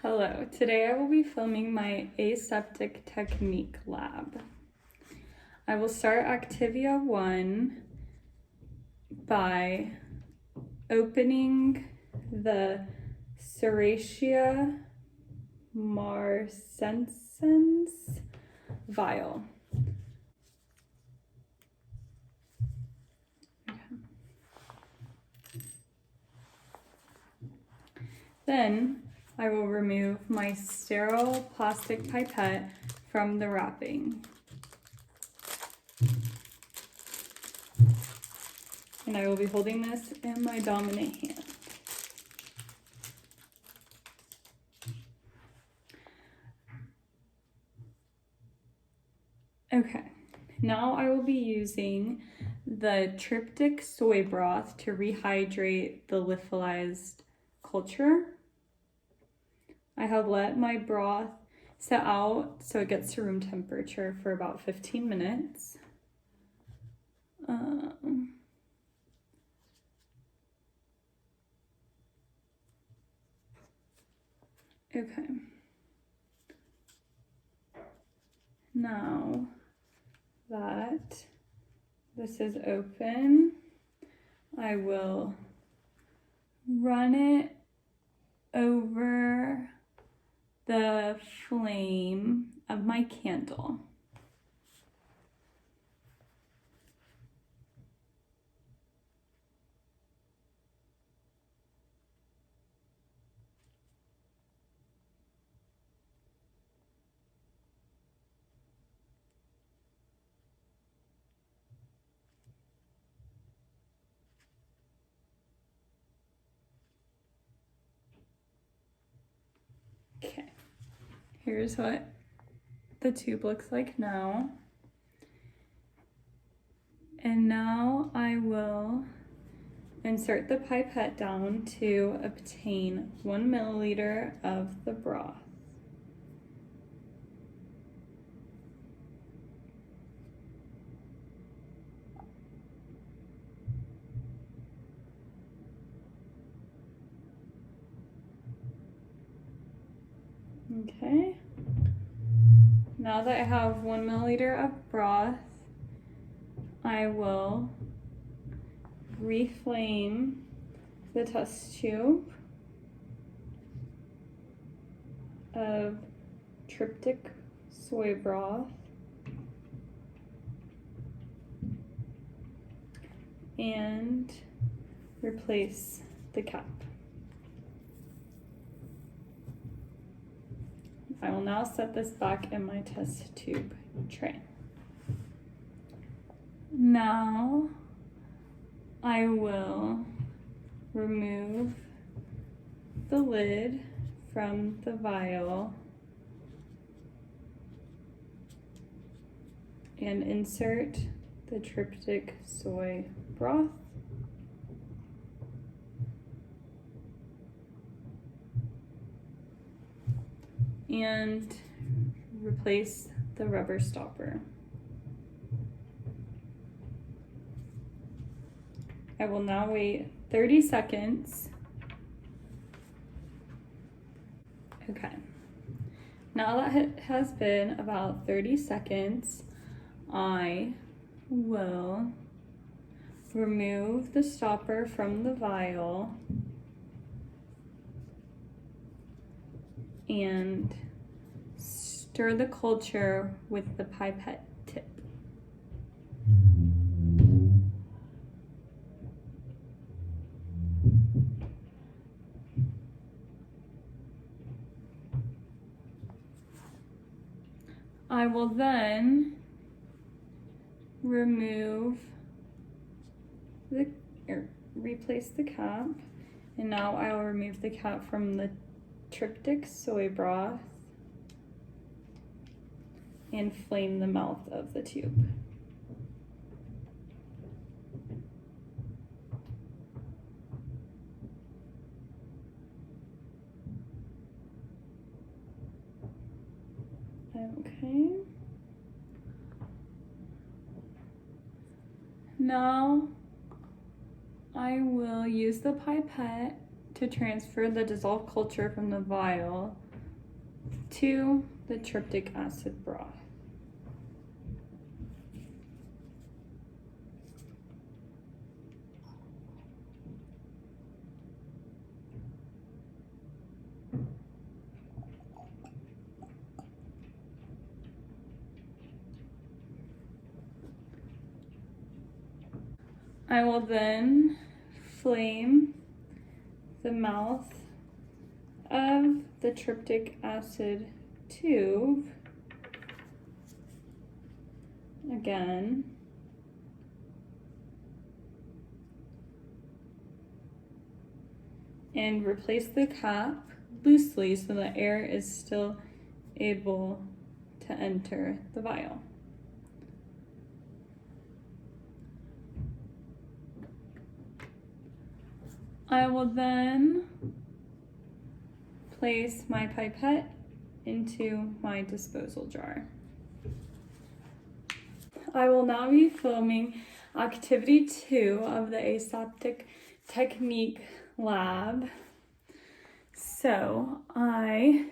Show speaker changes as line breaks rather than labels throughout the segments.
Hello, today I will be filming my Aseptic Technique Lab. I will start Activia 1 by opening the Serratia marcescens vial. Then I will remove my sterile plastic pipette from the wrapping. And I will be holding this in my dominant hand. Okay, now I will be using the tryptic soy broth to rehydrate the lyophilized culture. I have let my broth set out so it gets to room temperature for about 15 minutes. Okay. Now that this is open, I will run it over the flame of my candle. Okay, here's what the tube looks like now. And now I will insert the pipette down to obtain 1 milliliter of the broth. Okay, now that I have 1 milliliter of broth, I will reflame the test tube of tryptic soy broth and replace the cap. I will now set this back in my test tube tray. Now I will remove the lid from the vial and insert the tryptic soy broth. And replace the rubber stopper. I will now wait 30 seconds. Okay, now that it has been about 30 seconds, I will remove the stopper from the vial and stir the culture with the pipette tip. I will then replace the cap, and now I will remove the cap from the tryptic soy broth and flame the mouth of the tube. Okay. Now I will use the pipette to transfer the dissolved culture from the vial to the tryptic acid broth. I will then flame the mouth of the tryptic acid tube again. And replace the cap loosely so the air is still able to enter the vial. I will then place my pipette into my disposal jar. I will now be filming activity 2 of the Aseptic Technique Lab. So I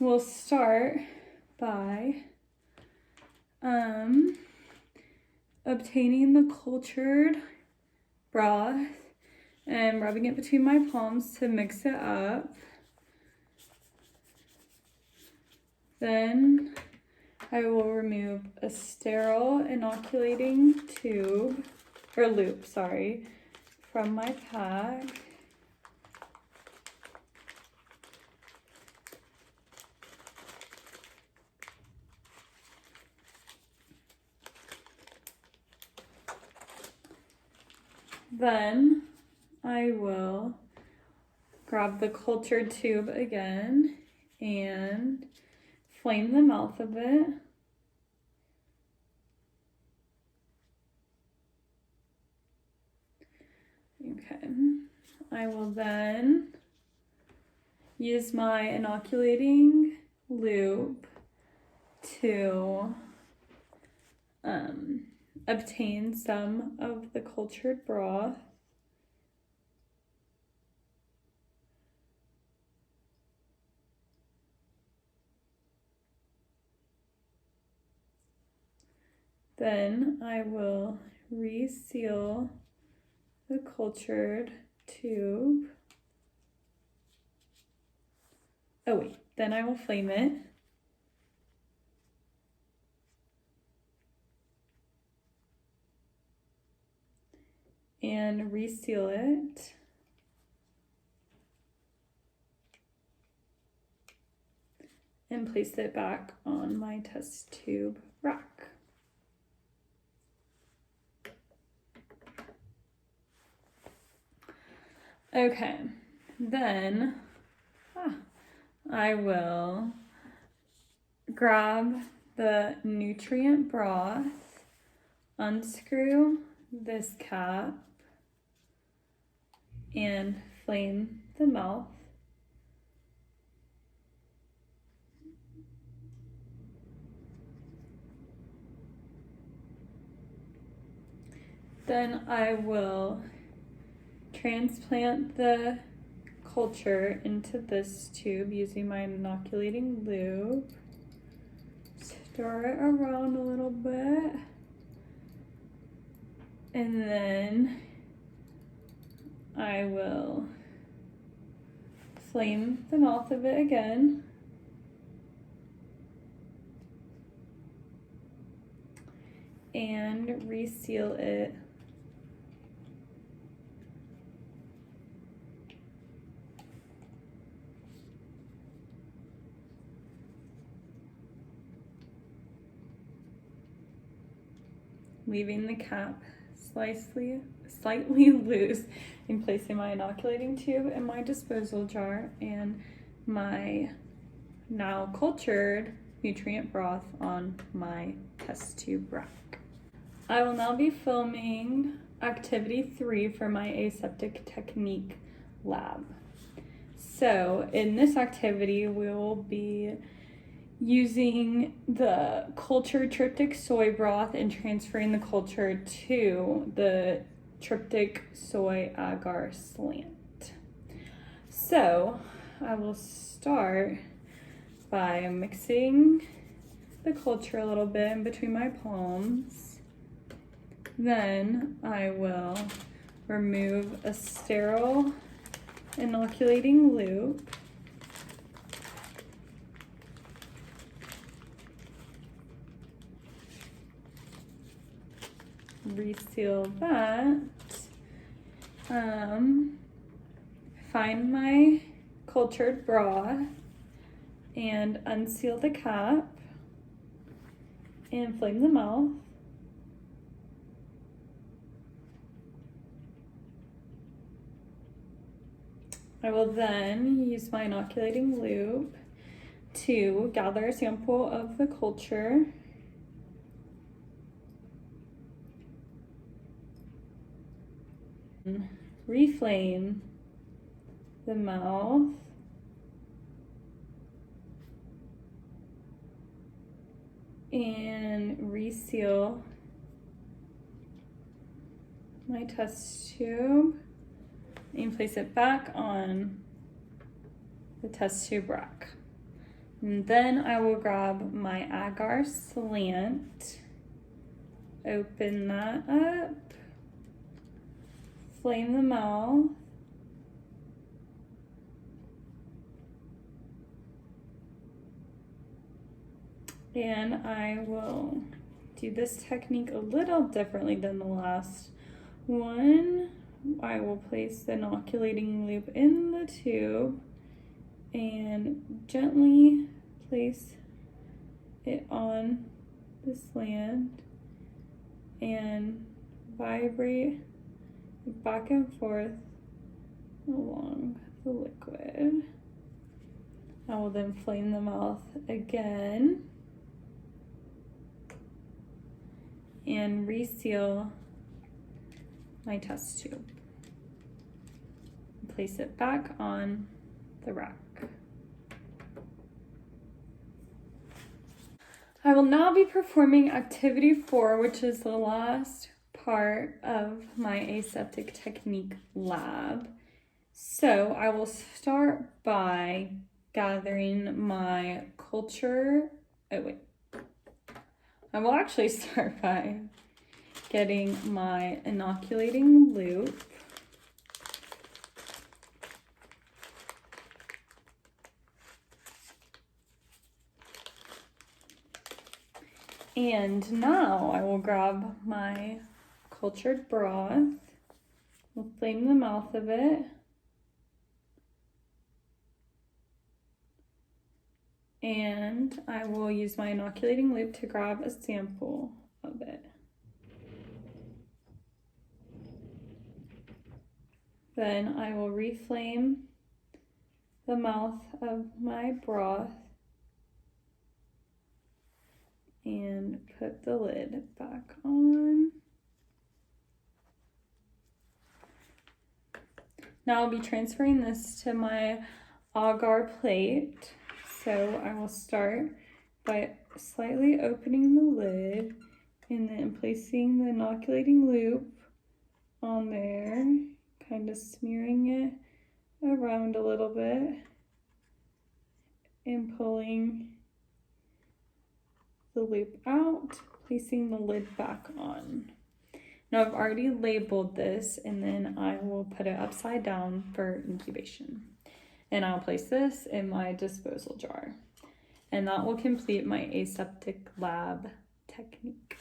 will start by obtaining the cultured broth and rubbing it between my palms to mix it up. Then I will remove a sterile inoculating loop, from my pack. Then I will grab the cultured tube again and flame the mouth of it. Okay, I will then use my inoculating loop to obtain some of the cultured broth. Then I will reseal the cultured tube. Oh wait, then I will flame it. And reseal it. And place it back on my test tube rack. Okay, then I will grab the nutrient broth, unscrew this cap, and flame the mouth. Then I will transplant the culture into this tube using my inoculating loop. Stir it around a little bit. And then I will flame the mouth of it again. And reseal it. Leaving the cap slightly loose and placing my inoculating tube in my disposal jar and my now cultured nutrient broth on my test tube rack. I will now be filming activity 3 for my Aseptic Technique Lab. So in this activity, we will be using the cultured tryptic soy broth and transferring the culture to the tryptic soy agar slant. So I will start by mixing the culture a little bit in between my palms. Then I will remove a sterile inoculating loop. Reseal that. Find my cultured broth and unseal the cap and flame the mouth. I will then use my inoculating loop to gather a sample of the culture. Reflame the mouth. And reseal my test tube and place it back on the test tube rack. And then I will grab my agar slant, open that up, flame the mouth, and I will do this technique a little differently than the last one. I will place the inoculating loop in the tube and gently place it on the slant and vibrate back and forth along the liquid. I will then flame the mouth again and reseal my test tube. Place it back on the rack. I will now be performing activity 4, which is the last part of my Aseptic Technique Lab. So I will start by gathering my culture. I will actually start by getting my inoculating loop. And now I will grab my cultured broth. We'll flame the mouth of it. And I will use my inoculating loop to grab a sample of it. Then I will reflame the mouth of my broth and put the lid back on. Now I'll be transferring this to my agar plate. So I will start by slightly opening the lid and then placing the inoculating loop on there, kind of smearing it around a little bit and pulling the loop out, placing the lid back on. Now I've already labeled this and then I will put it upside down for incubation. And I'll place this in my disposal jar. And that will complete my Aseptic Lab technique.